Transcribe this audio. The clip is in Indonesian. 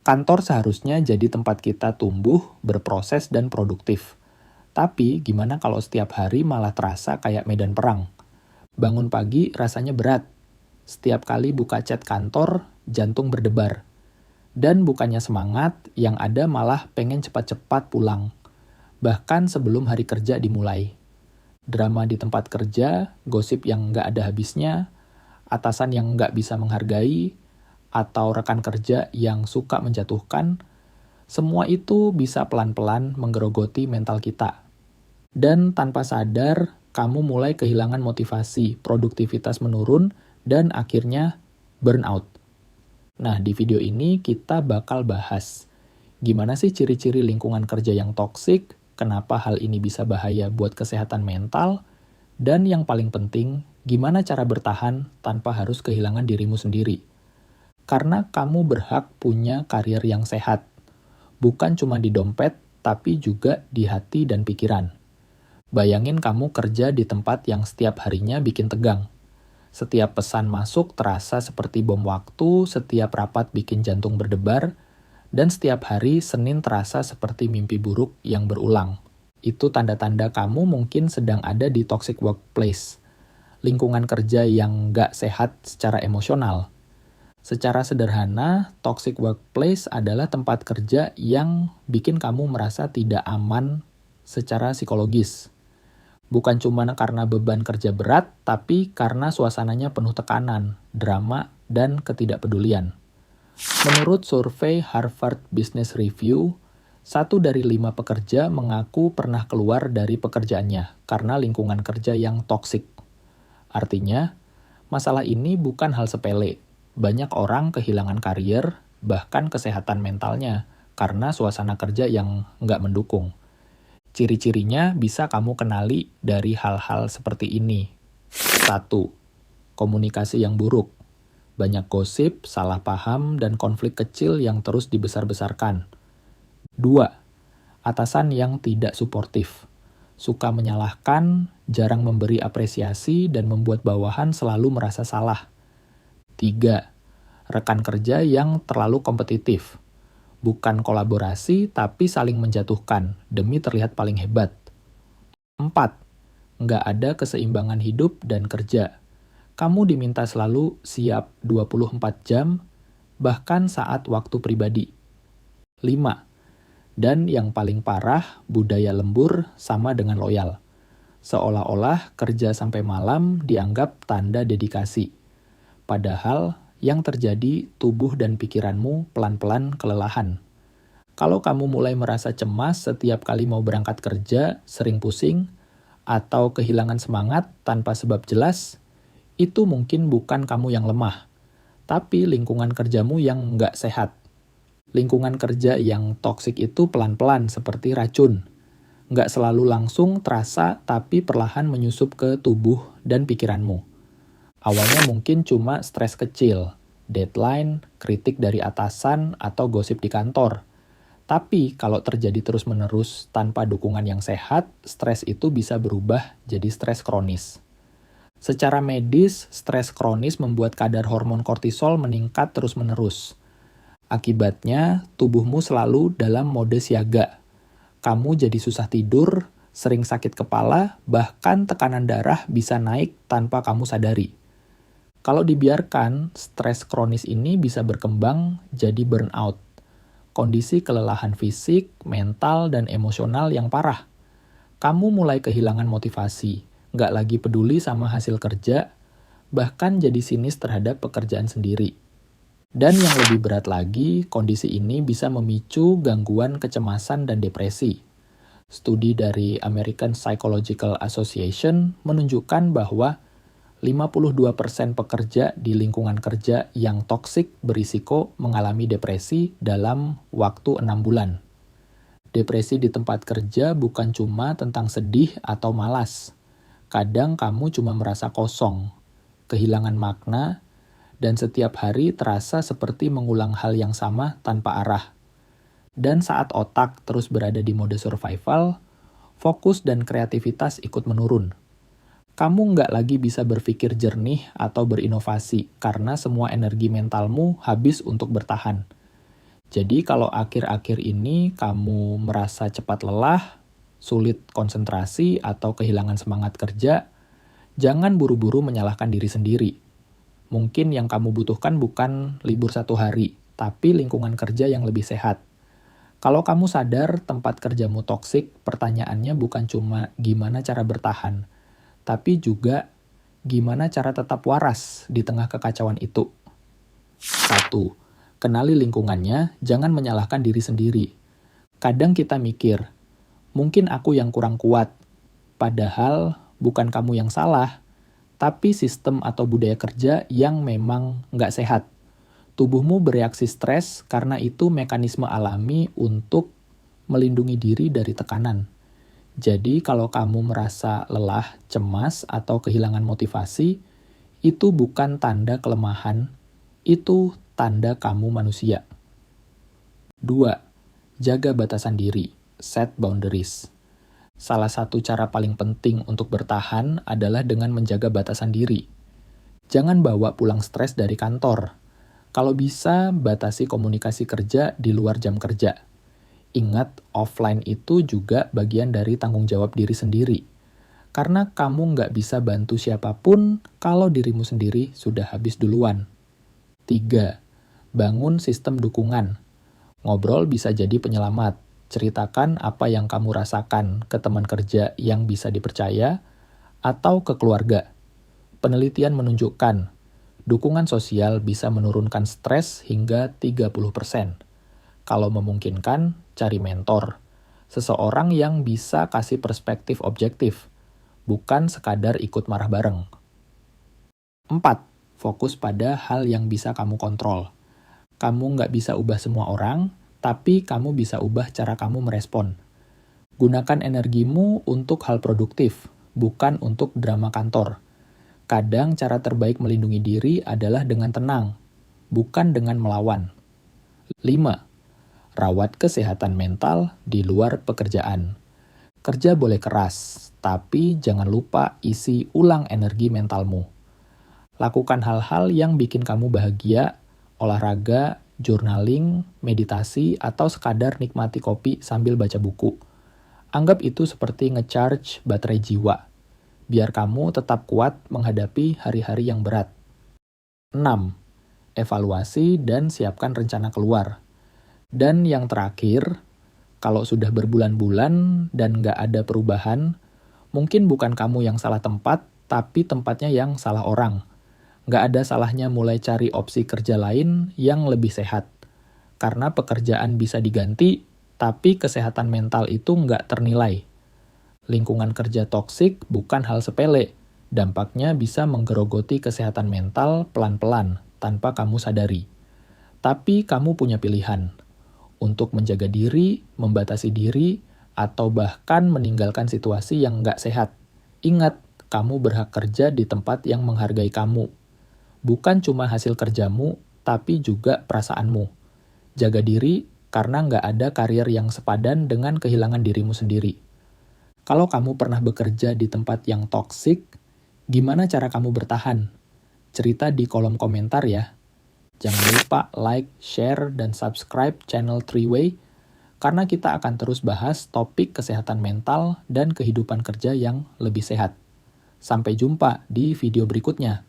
Kantor seharusnya jadi tempat kita tumbuh, berproses, dan produktif. Tapi gimana kalau setiap hari malah terasa kayak medan perang? Bangun pagi rasanya berat. Setiap kali buka chat kantor, jantung berdebar. Dan bukannya semangat, yang ada malah pengen cepat-cepat pulang. Bahkan sebelum hari kerja dimulai. Drama di tempat kerja, gosip yang nggak ada habisnya, atasan yang nggak bisa menghargai, atau rekan kerja yang suka menjatuhkan, semua itu bisa pelan-pelan menggerogoti mental kita. Dan tanpa sadar, kamu mulai kehilangan motivasi, produktivitas menurun, dan akhirnya burnout. Nah, di video ini kita bakal bahas gimana sih ciri-ciri lingkungan kerja yang toksik, kenapa hal ini bisa bahaya buat kesehatan mental, dan yang paling penting, gimana cara bertahan tanpa harus kehilangan dirimu sendiri. Karena kamu berhak punya karir yang sehat, bukan cuma di dompet, tapi juga di hati dan pikiran. Bayangin kamu kerja di tempat yang setiap harinya bikin tegang. Setiap pesan masuk terasa seperti bom waktu, setiap rapat bikin jantung berdebar, dan setiap hari Senin terasa seperti mimpi buruk yang berulang. Itu tanda-tanda kamu mungkin sedang ada di toxic workplace, lingkungan kerja yang nggak sehat secara emosional. Secara sederhana, toxic workplace adalah tempat kerja yang bikin kamu merasa tidak aman secara psikologis. Bukan cuma karena beban kerja berat, tapi karena suasananya penuh tekanan, drama, dan ketidakpedulian. Menurut survei Harvard Business Review, 1 dari 5 pekerja mengaku pernah keluar dari pekerjaannya karena lingkungan kerja yang toksik. Artinya, masalah ini bukan hal sepele. Banyak orang kehilangan karier, bahkan kesehatan mentalnya, karena suasana kerja yang nggak mendukung. Ciri-cirinya bisa kamu kenali dari hal-hal seperti ini. 1. Komunikasi yang buruk. Banyak gosip, salah paham, dan konflik kecil yang terus dibesar-besarkan. 2. Atasan yang tidak suportif. Suka menyalahkan, jarang memberi apresiasi, dan membuat bawahan selalu merasa salah. 3. Rekan kerja yang terlalu kompetitif. Bukan kolaborasi, tapi saling menjatuhkan demi terlihat paling hebat. 4. Nggak ada keseimbangan hidup dan kerja. Kamu diminta selalu siap 24 jam, bahkan saat waktu pribadi. 5. Dan yang paling parah, budaya lembur sama dengan loyal. Seolah-olah kerja sampai malam dianggap tanda dedikasi. Padahal, yang terjadi tubuh dan pikiranmu pelan-pelan kelelahan. Kalau kamu mulai merasa cemas setiap kali mau berangkat kerja, sering pusing, atau kehilangan semangat tanpa sebab jelas, itu mungkin bukan kamu yang lemah, tapi lingkungan kerjamu yang nggak sehat. Lingkungan kerja yang toksik itu pelan-pelan seperti racun. Nggak selalu langsung terasa, tapi perlahan menyusup ke tubuh dan pikiranmu. Awalnya mungkin cuma stres kecil, deadline, kritik dari atasan, atau gosip di kantor. Tapi kalau terjadi terus-menerus tanpa dukungan yang sehat, stres itu bisa berubah jadi stres kronis. Secara medis, stres kronis membuat kadar hormon kortisol meningkat terus-menerus. Akibatnya, tubuhmu selalu dalam mode siaga. Kamu jadi susah tidur, sering sakit kepala, bahkan tekanan darah bisa naik tanpa kamu sadari. Kalau dibiarkan, stres kronis ini bisa berkembang jadi burnout. Kondisi kelelahan fisik, mental, dan emosional yang parah. Kamu mulai kehilangan motivasi, nggak lagi peduli sama hasil kerja, bahkan jadi sinis terhadap pekerjaan sendiri. Dan yang lebih berat lagi, kondisi ini bisa memicu gangguan kecemasan dan depresi. Studi dari American Psychological Association menunjukkan bahwa 52% pekerja di lingkungan kerja yang toksik berisiko mengalami depresi dalam waktu 6 bulan. Depresi di tempat kerja bukan cuma tentang sedih atau malas. Kadang kamu cuma merasa kosong, kehilangan makna, dan setiap hari terasa seperti mengulang hal yang sama tanpa arah. Dan saat otak terus berada di mode survival, fokus dan kreativitas ikut menurun. Kamu nggak lagi bisa berpikir jernih atau berinovasi karena semua energi mentalmu habis untuk bertahan. Jadi kalau akhir-akhir ini kamu merasa cepat lelah, sulit konsentrasi, atau kehilangan semangat kerja, jangan buru-buru menyalahkan diri sendiri. Mungkin yang kamu butuhkan bukan libur 1 hari, tapi lingkungan kerja yang lebih sehat. Kalau kamu sadar tempat kerjamu toksik, pertanyaannya bukan cuma gimana cara bertahan, tapi juga gimana cara tetap waras di tengah kekacauan itu. 1. Kenali lingkungannya, jangan menyalahkan diri sendiri. Kadang kita mikir, mungkin aku yang kurang kuat, padahal bukan kamu yang salah, tapi sistem atau budaya kerja yang memang nggak sehat. Tubuhmu bereaksi stres karena itu mekanisme alami untuk melindungi diri dari tekanan. Jadi kalau kamu merasa lelah, cemas, atau kehilangan motivasi, itu bukan tanda kelemahan, itu tanda kamu manusia. 2. Jaga batasan diri, set boundaries. Salah satu cara paling penting untuk bertahan adalah dengan menjaga batasan diri. Jangan bawa pulang stres dari kantor. Kalau bisa, batasi komunikasi kerja di luar jam kerja. Ingat, offline itu juga bagian dari tanggung jawab diri sendiri. Karena kamu nggak bisa bantu siapapun kalau dirimu sendiri sudah habis duluan. 3. Bangun sistem dukungan. Ngobrol bisa jadi penyelamat. Ceritakan apa yang kamu rasakan ke teman kerja yang bisa dipercaya atau ke keluarga. Penelitian menunjukkan dukungan sosial bisa menurunkan stres hingga 30%. Kalau memungkinkan, cari mentor. Seseorang yang bisa kasih perspektif objektif, bukan sekadar ikut marah bareng. 4. Fokus pada hal yang bisa kamu kontrol. Kamu nggak bisa ubah semua orang, tapi kamu bisa ubah cara kamu merespon. Gunakan energimu untuk hal produktif, bukan untuk drama kantor. Kadang cara terbaik melindungi diri adalah dengan tenang, bukan dengan melawan. 5. Rawat kesehatan mental di luar pekerjaan. Kerja boleh keras, tapi jangan lupa isi ulang energi mentalmu. Lakukan hal-hal yang bikin kamu bahagia, olahraga, journaling, meditasi, atau sekadar nikmati kopi sambil baca buku. Anggap itu seperti nge-charge baterai jiwa, biar kamu tetap kuat menghadapi hari-hari yang berat. 6. Evaluasi dan siapkan rencana keluar. Dan yang terakhir, kalau sudah berbulan-bulan dan nggak ada perubahan, mungkin bukan kamu yang salah tempat, tapi tempatnya yang salah orang. Nggak ada salahnya mulai cari opsi kerja lain yang lebih sehat. Karena pekerjaan bisa diganti, tapi kesehatan mental itu nggak ternilai. Lingkungan kerja toksik bukan hal sepele. Dampaknya bisa menggerogoti kesehatan mental pelan-pelan tanpa kamu sadari. Tapi kamu punya pilihan untuk menjaga diri, membatasi diri, atau bahkan meninggalkan situasi yang nggak sehat. Ingat, kamu berhak kerja di tempat yang menghargai kamu. Bukan cuma hasil kerjamu, tapi juga perasaanmu. Jaga diri karena nggak ada karier yang sepadan dengan kehilangan dirimu sendiri. Kalau kamu pernah bekerja di tempat yang toksik, gimana cara kamu bertahan? Cerita di kolom komentar ya. Jangan lupa like, share, dan subscribe channel Three-Way, karena kita akan terus bahas topik kesehatan mental dan kehidupan kerja yang lebih sehat. Sampai jumpa di video berikutnya.